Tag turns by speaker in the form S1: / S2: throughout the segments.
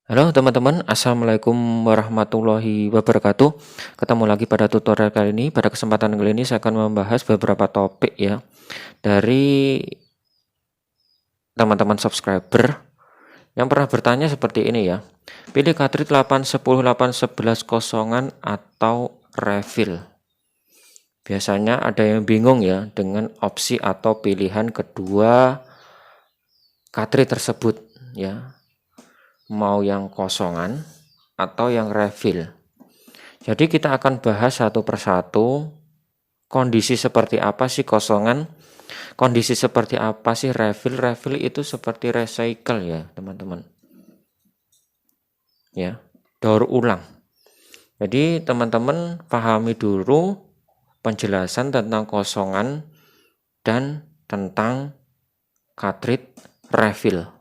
S1: Halo teman-teman, Assalamualaikum warahmatullahi wabarakatuh. Ketemu lagi pada tutorial kali ini. Pada kesempatan kali ini saya akan membahas beberapa topik ya dari teman-teman subscriber yang pernah bertanya seperti ini ya. Pilih cartridge 810, 811 kosongan atau refill. Biasanya ada yang bingung ya dengan opsi atau pilihan kedua cartridge tersebut ya. Mau yang kosongan atau yang refill. Jadi kita akan bahas satu persatu kondisi seperti apa sih kosongan, kondisi seperti apa sih refill. Refill itu seperti recycle ya teman-teman. Ya, daur ulang. Jadi teman-teman pahami dulu penjelasan tentang kosongan dan tentang cartridge refill.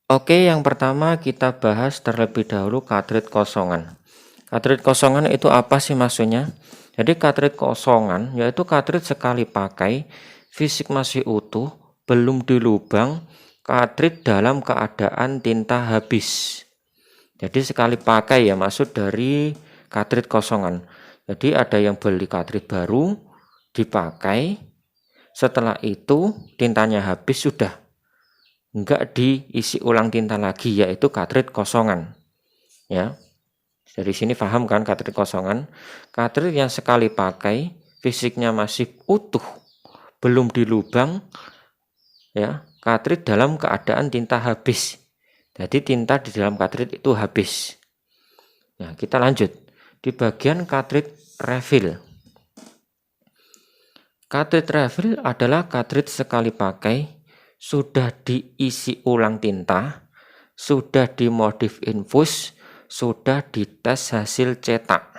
S1: Oke, yang pertama kita bahas terlebih dahulu cartridge kosongan. Cartridge kosongan itu apa sih maksudnya? Jadi cartridge kosongan yaitu cartridge sekali pakai, fisik masih utuh, belum dilubang, cartridge dalam keadaan tinta habis. Jadi sekali pakai ya maksud dari cartridge kosongan. Jadi ada yang beli cartridge baru, dipakai, setelah itu tintanya habis sudah. Enggak diisi ulang tinta lagi, yaitu cartridge kosongan. Ya. Dari sini paham kan cartridge kosongan? Cartridge yang sekali pakai, fisiknya masih utuh, belum dilubang, ya. Cartridge dalam keadaan tinta habis. Jadi tinta di dalam cartridge itu habis. Nah, kita lanjut di bagian cartridge refill. Cartridge refill adalah cartridge sekali pakai, sudah diisi ulang tinta, sudah dimodif infus, sudah dites hasil cetak.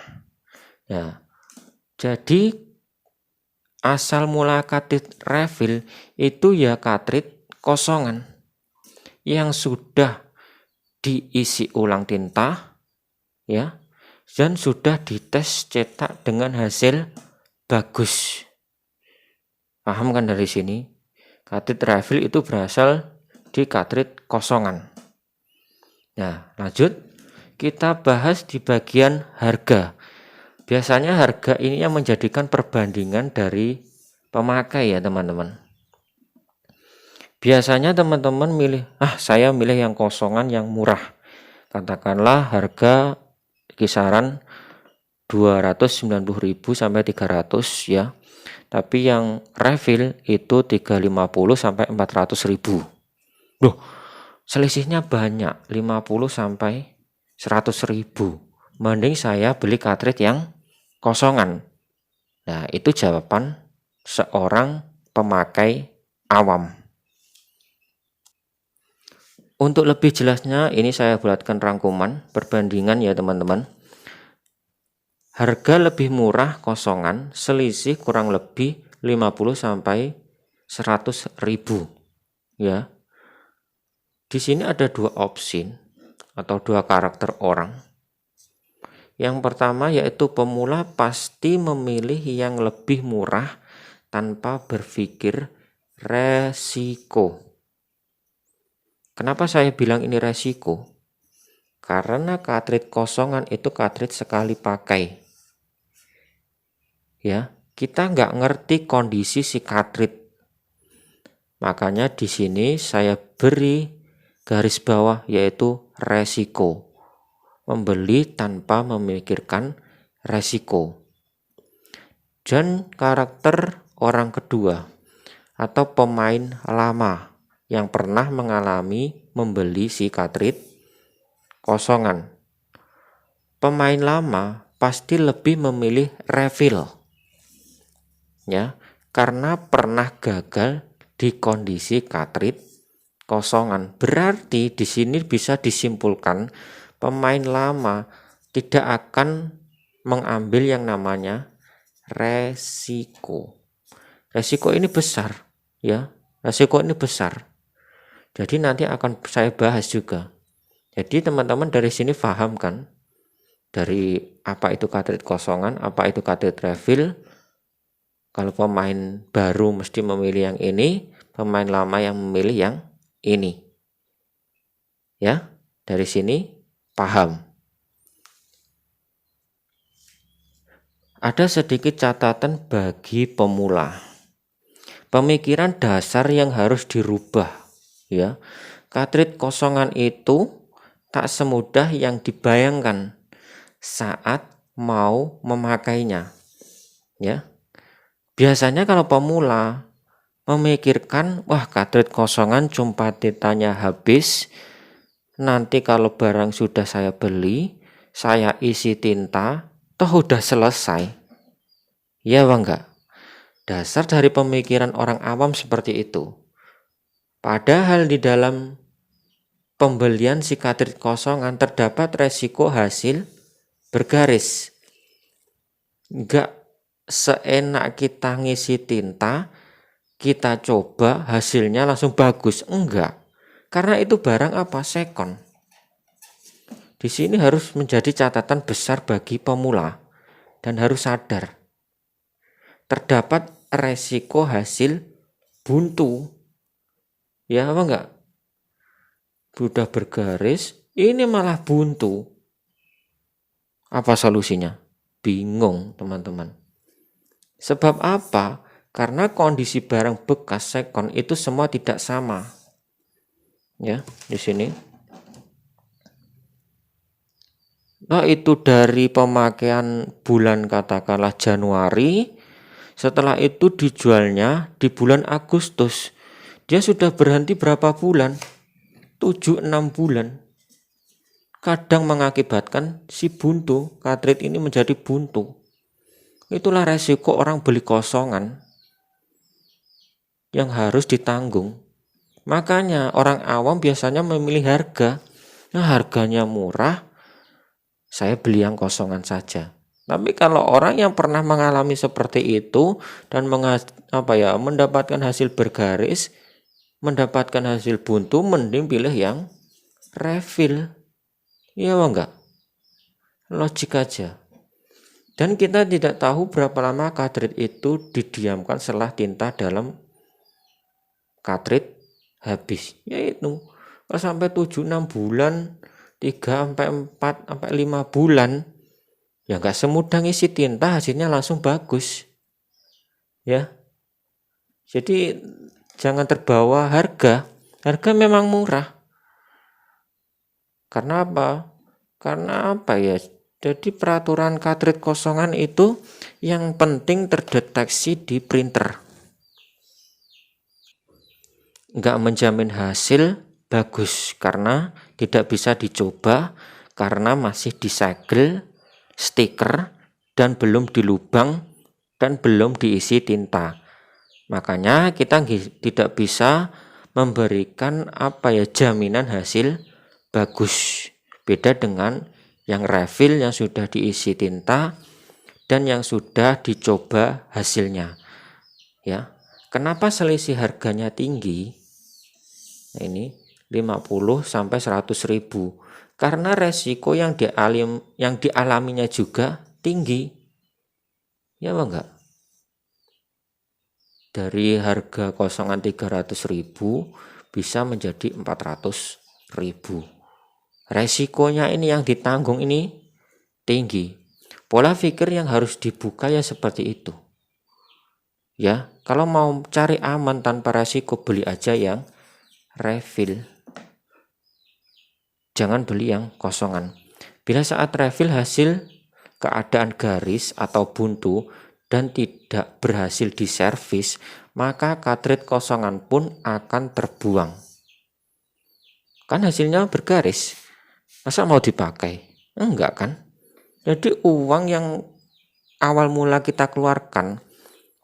S1: Ya, jadi asal mula cartridge refill itu ya cartridge kosongan yang sudah diisi ulang tinta, ya, dan sudah dites cetak dengan hasil bagus. Paham kan dari sini? Cartridge refill itu berasal di cartridge kosongan. Nah, lanjut kita bahas di bagian harga. Biasanya harga ini yang menjadikan perbandingan dari pemakai ya teman-teman. Biasanya teman-teman milih, saya milih yang kosongan yang murah. Katakanlah harga kisaran 290.000 sampai 300 ya. Tapi yang refill itu 350 sampai 400.000. Loh, selisihnya banyak, 50 sampai 100.000. Mending saya beli cartridge yang kosongan. Nah, itu jawaban seorang pemakai awam. Untuk lebih jelasnya, ini saya buatkan rangkuman perbandingan ya teman-teman. Harga lebih murah kosongan, selisih kurang lebih 50 sampai 100.000 ya. Di sini ada dua opsi atau dua karakter orang. Yang pertama yaitu pemula pasti memilih yang lebih murah tanpa berpikir resiko. Kenapa saya bilang ini resiko? Karena cartridge kosongan itu cartridge sekali pakai. Ya, kita nggak ngerti kondisi si cartridge. Makanya di sini saya beri garis bawah yaitu resiko. Membeli tanpa memikirkan resiko. Dan karakter orang kedua atau pemain lama yang pernah mengalami membeli si cartridge kosongan. Pemain lama pasti lebih memilih refill. Ya, karena pernah gagal di kondisi cartridge kosongan. Berarti di sini bisa disimpulkan pemain lama tidak akan mengambil yang namanya resiko. Resiko ini besar, ya. Resiko ini besar. Jadi nanti akan saya bahas juga. Jadi teman-teman dari sini paham kan? Dari apa itu cartridge kosongan, apa itu cartridge refill. Kalau pemain baru mesti memilih yang ini, pemain lama yang memilih yang ini. Ya, dari sini paham. Ada sedikit catatan bagi pemula. Pemikiran dasar yang harus dirubah, ya. Cartridge kosongan itu tak semudah yang dibayangkan saat mau memakainya, ya. Biasanya kalau pemula memikirkan, wah cartridge kosongan cuma tintanya habis, nanti kalau barang sudah saya beli, saya isi tinta, toh udah selesai. Ya bang enggak? Dasar dari pemikiran orang awam seperti itu. Padahal di dalam pembelian si cartridge kosongan terdapat resiko hasil bergaris. Enggak seenak kita ngisi tinta, kita coba hasilnya langsung bagus. Enggak. Karena itu barang apa? Second. Di sini harus menjadi catatan besar bagi pemula dan harus sadar. Terdapat resiko hasil buntu. Ya apa enggak? Sudah bergaris, ini malah buntu. Apa solusinya? Bingung teman-teman. Sebab apa? Karena kondisi barang bekas second itu semua tidak sama. Ya, di sini. Nah, itu dari pemakaian bulan katakanlah Januari, setelah itu dijualnya di bulan Agustus. Dia sudah berhenti berapa bulan? 7-6 bulan. Kadang mengakibatkan si buntu, cartridge ini menjadi buntu. Itulah resiko orang beli kosongan yang harus ditanggung. Makanya orang awam biasanya memilih harga. Nah, harganya murah, saya beli yang kosongan saja. Tapi kalau orang yang pernah mengalami seperti itu dan mendapatkan hasil bergaris, mendapatkan hasil buntu, mending pilih yang refill. Iya enggak? Logik aja. Dan kita tidak tahu berapa lama cartridge itu didiamkan setelah tinta dalam cartridge habis. Yaitu kalau sampai 7-6 bulan, 3-4-5 bulan, ya enggak semudah ngisi tinta hasilnya langsung bagus. Ya. Jadi jangan terbawa harga. Harga memang murah. Karena apa? Karena apa ya? Jadi peraturan cartridge kosongan itu yang penting terdeteksi di printer. Enggak menjamin hasil bagus karena tidak bisa dicoba karena masih disegel stiker dan belum dilubang dan belum diisi tinta. Makanya kita tidak bisa memberikan jaminan hasil bagus. Beda dengan yang refill yang sudah diisi tinta dan yang sudah dicoba hasilnya. Ya. Kenapa selisih harganya tinggi? Nah, ini 50 sampai 100 ribu. Karena resiko yang dialaminya juga tinggi. Ya enggak? Dari harga kosongan 300 ribu bisa menjadi 400 ribu. Resikonya ini yang ditanggung ini tinggi. Pola pikir yang harus dibuka ya seperti itu. Ya, kalau mau cari aman tanpa resiko, beli aja yang refill. Jangan beli yang kosongan. Bila saat refill hasil keadaan garis atau buntu dan tidak berhasil diservis, maka cartridge kosongan pun akan terbuang. Kan hasilnya bergaris. Masa mau dipakai? Enggak kan? Jadi uang yang awal mula kita keluarkan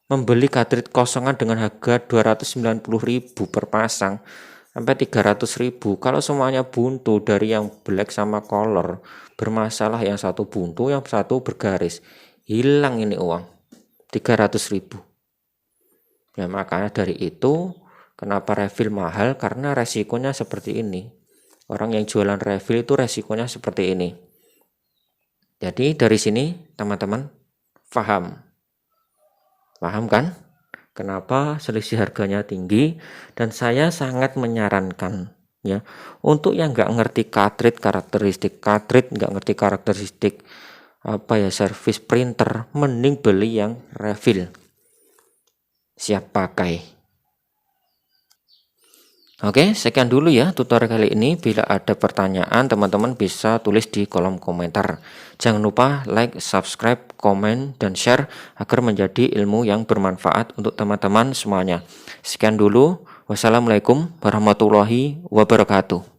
S1: membeli cartridge kosongan dengan harga 290.000 per pasang sampai 300.000. Kalau semuanya buntu dari yang black sama color bermasalah, yang satu buntu, yang satu bergaris, hilang ini uang 300.000. Ya makanya dari itu kenapa refill mahal, karena resikonya seperti ini. Orang yang jualan refill itu resikonya seperti ini. Jadi dari sini teman-teman paham kan? Kenapa selisih harganya tinggi? Dan saya sangat menyarankan ya. Untuk yang nggak ngerti cartridge nggak ngerti karakteristik service printer, mending beli yang refill siap pakai. Oke, sekian dulu ya tutorial kali ini. Bila ada pertanyaan, teman-teman bisa tulis di kolom komentar. Jangan lupa like, subscribe, komen, dan share agar menjadi ilmu yang bermanfaat untuk teman-teman semuanya. Sekian dulu. Wassalamualaikum warahmatullahi wabarakatuh.